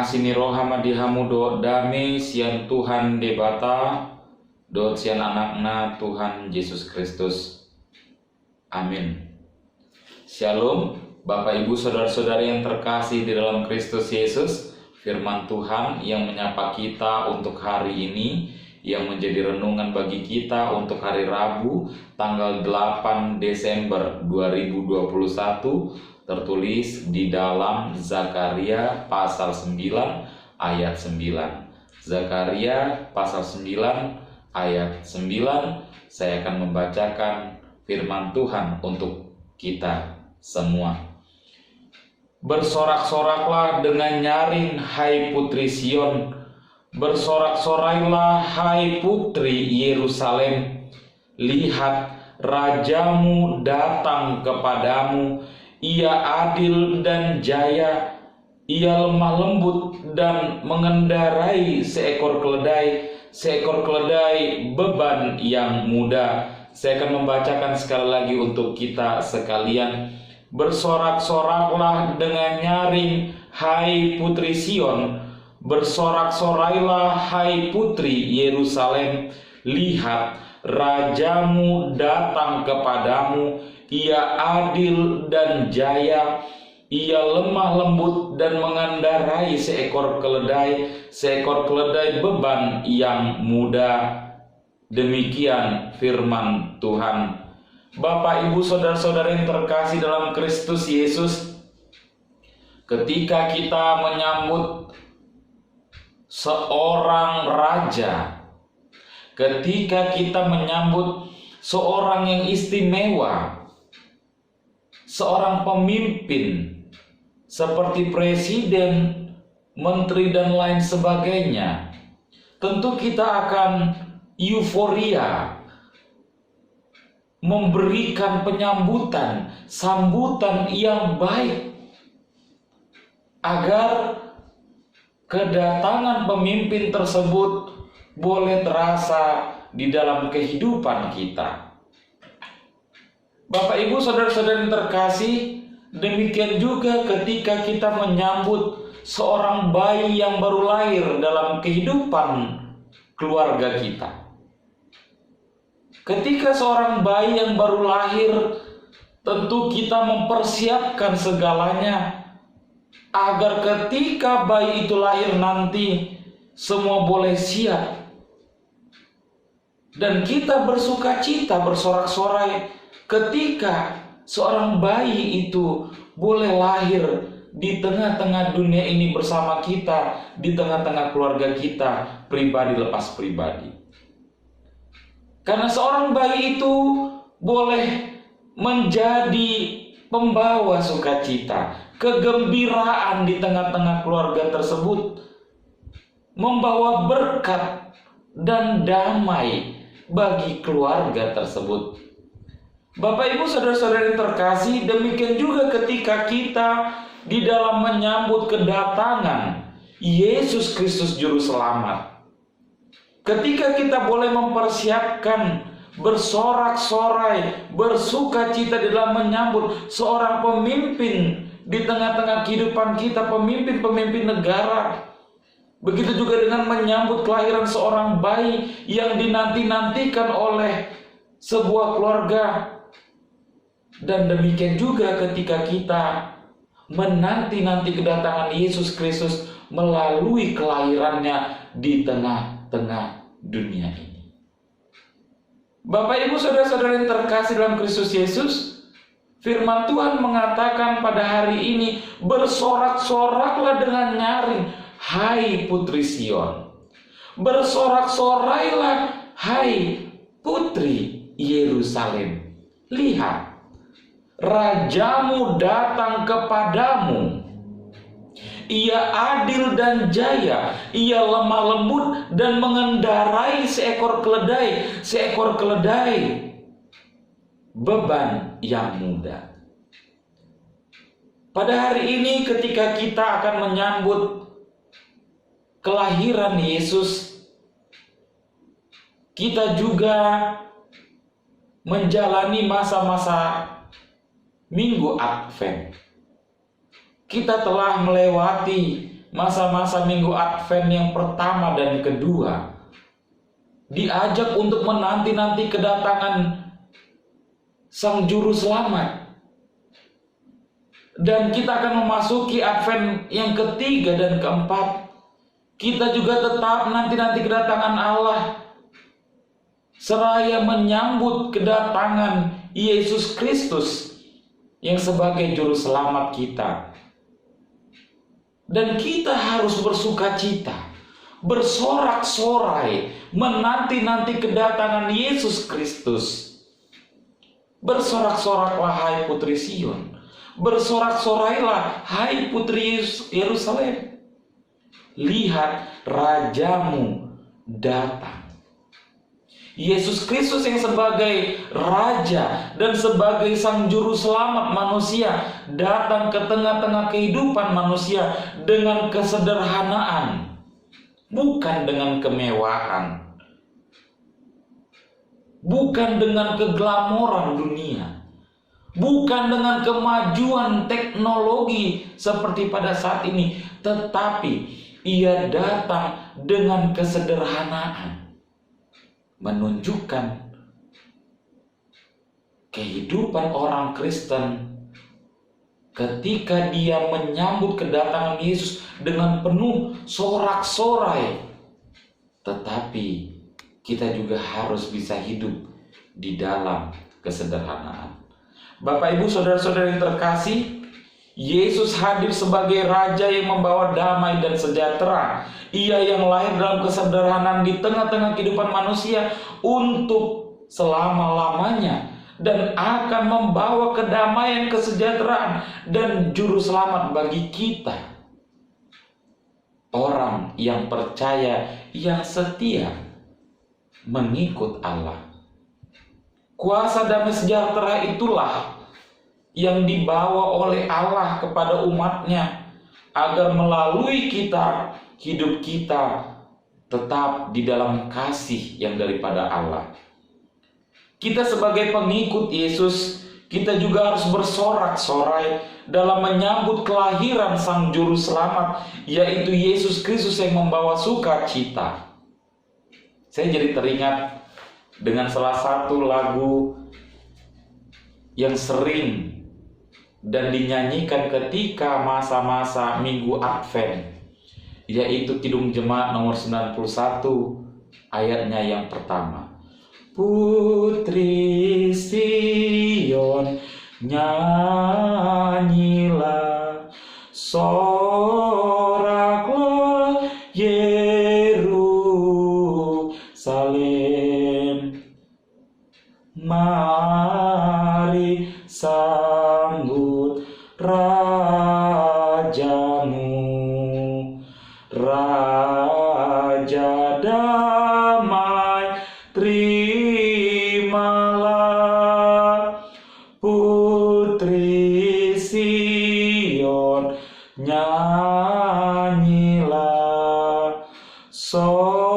Masini rohama dihamu do dame sian Tuhan debata do sian anakna Tuhan Yesus Kristus. Amin. Shalom, Bapak Ibu Saudara-saudari yang terkasih di dalam Kristus Yesus. Firman Tuhan yang menyapa kita untuk hari ini, yang menjadi renungan bagi kita untuk hari Rabu tanggal 8 Desember 2021, tertulis di dalam Zakaria pasal 9 ayat 9. Zakaria pasal 9 ayat 9. Saya akan membacakan firman Tuhan untuk kita semua. Bersorak-soraklah dengan nyaring, hai putri Sion. Bersorak-sorailah, hai putri Yerusalem. Lihat, rajamu datang kepadamu. Ia adil dan jaya. Ia lemah lembut dan mengendarai seekor keledai beban yang muda. Saya akan membacakan sekali lagi untuk kita sekalian. Bersorak-soraklah dengan nyaring, hai putri Sion. Bersorak-sorailah, hai putri Yerusalem. Lihat, rajamu datang kepadamu. Ia adil dan jaya. Ia lemah lembut dan mengendarai seekor keledai beban yang muda. Demikian firman Tuhan. Bapak, Ibu, Saudara-saudara yang terkasih dalam Kristus Yesus, ketika kita menyambut seorang raja, ketika kita menyambut seorang yang istimewa, seorang pemimpin seperti presiden, menteri, dan lain sebagainya, tentu kita akan euforia, memberikan penyambutan, sambutan yang baik, agar kedatangan pemimpin tersebut boleh terasa di dalam kehidupan kita. Bapak, Ibu, Saudara-saudara yang terkasih, demikian juga ketika kita menyambut seorang bayi yang baru lahir dalam kehidupan keluarga kita. Ketika seorang bayi yang baru lahir, tentu kita mempersiapkan segalanya agar ketika bayi itu lahir nanti semua boleh siap. Dan kita bersukacita, bersorak-sorai ketika seorang bayi itu boleh lahir di tengah-tengah dunia ini bersama kita, di tengah-tengah keluarga kita, pribadi lepas pribadi. Karena seorang bayi itu boleh menjadi pembawa sukacita, kegembiraan di tengah-tengah keluarga tersebut, membawa berkat dan damai bagi keluarga tersebut. Bapak, Ibu, Saudara-saudara yang terkasih, demikian juga ketika kita di dalam menyambut kedatangan Yesus Kristus Juru Selamat. Ketika kita boleh mempersiapkan, bersorak-sorai, bersukacita di dalam menyambut seorang pemimpin di tengah-tengah kehidupan kita, pemimpin-pemimpin negara. Begitu juga dengan menyambut kelahiran seorang bayi yang dinanti-nantikan oleh sebuah keluarga. Dan demikian juga ketika kita menanti-nanti kedatangan Yesus Kristus melalui kelahirannya di tengah-tengah dunia ini. Bapak, Ibu, Saudara-saudara yang terkasih dalam Kristus Yesus, firman Tuhan mengatakan pada hari ini, bersorak-soraklah dengan nyaring, hai putri Sion. Bersorak-sorailah, hai putri Yerusalem. Lihat, rajamu datang kepadamu. Ia adil dan jaya. Ia lemah lembut dan mengendarai seekor keledai beban yang muda. Pada hari ini ketika kita akan menyambut kelahiran Yesus, kita juga menjalani masa-masa Minggu Advent. Kita telah melewati masa-masa minggu Advent yang pertama dan kedua, diajak untuk menanti-nanti kedatangan Sang Juru Selamat. Dan kita akan memasuki Advent yang ketiga dan keempat. Kita juga tetap nanti-nanti kedatangan Allah, seraya menyambut kedatangan Yesus Kristus yang sebagai Juru Selamat kita. Dan kita harus bersukacita, bersorak-sorai, menanti-nanti kedatangan Yesus Kristus. Bersorak-soraklah hai putri Sion, bersorak-sorailah hai putri Yerusalem. Lihat, rajamu datang. Yesus Kristus yang sebagai Raja dan sebagai Sang Juru Selamat manusia datang ke tengah-tengah kehidupan manusia dengan kesederhanaan, bukan dengan kemewahan, bukan dengan keglamoran dunia, bukan dengan kemajuan teknologi seperti pada saat ini, tetapi Ia datang dengan kesederhanaan, menunjukkan kehidupan orang Kristen ketika dia menyambut kedatangan Yesus dengan penuh sorak-sorai. Tetapi kita juga harus bisa hidup di dalam kesederhanaan. Bapak, Ibu, saudara-saudara yang terkasih, Yesus hadir sebagai Raja yang membawa damai dan sejahtera. Ia yang lahir dalam kesederhanaan di tengah-tengah kehidupan manusia untuk selama-lamanya, dan akan membawa kedamaian, kesejahteraan, dan juru selamat bagi kita, orang yang percaya, yang setia mengikut Allah. Kuasa damai sejahtera itulah yang dibawa oleh Allah kepada umatnya, agar melalui kita, hidup kita tetap di dalam kasih yang daripada Allah. Kita sebagai pengikut Yesus, kita juga harus bersorak-sorai dalam menyambut kelahiran Sang Juru Selamat, yaitu Yesus Kristus yang membawa sukacita. Saya jadi teringat dengan salah satu lagu yang sering dan dinyanyikan ketika masa-masa Minggu Advent, yaitu Kidung Jemaat nomor 91 ayatnya yang pertama. Putri Sion, nyanyilah, soraklah Yerusalem, mari sambut Rajamu, Raja damai, terimalah. Putri Sion, nyanyilah, soraklah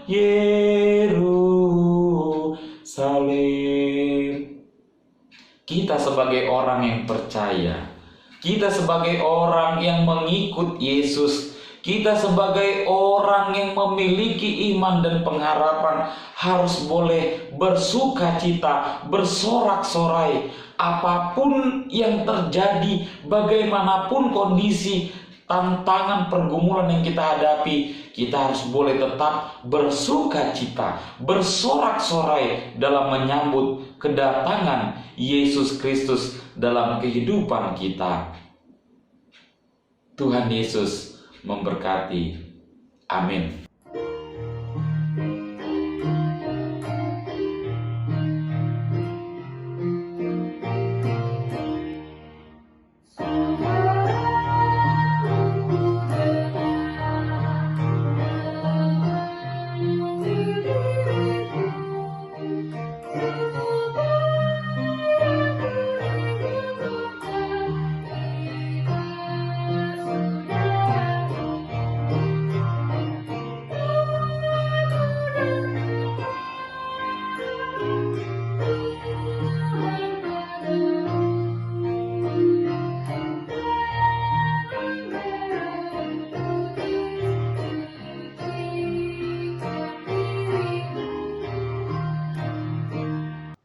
Yerusalem. Kita sebagai orang yang percaya, kita sebagai orang yang mengikut Yesus, kita sebagai orang yang memiliki iman dan pengharapan harus boleh bersukacita, bersorak-sorai. Apapun yang terjadi, bagaimanapun kondisi, tantangan, pergumulan yang kita hadapi, kita harus boleh tetap bersukacita, bersorak-sorai dalam menyambut kedatangan Yesus Kristus dalam kehidupan kita. Tuhan Yesus memberkati. Amin.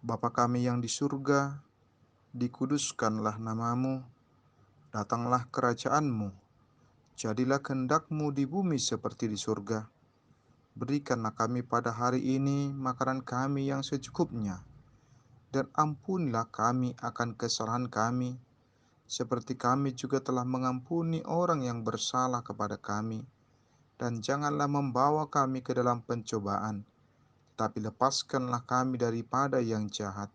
Bapa kami yang di surga, dikuduskanlah namamu, datanglah kerajaanmu, jadilah kehendak-Mu di bumi seperti di surga. Berikanlah kami pada hari ini makanan kami yang secukupnya, dan ampunilah kami akan kesalahan kami, seperti kami juga telah mengampuni orang yang bersalah kepada kami. Dan janganlah membawa kami ke dalam pencobaan, tapi lepaskanlah kami daripada yang jahat.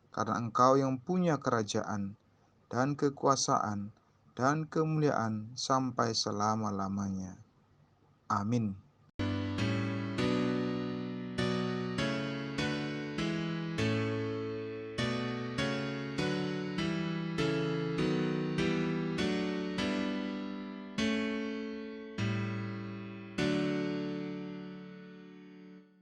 Karena Engkau yang punya kerajaan, dan kekuasaan, dan kemuliaan sampai selama-lamanya. Amin.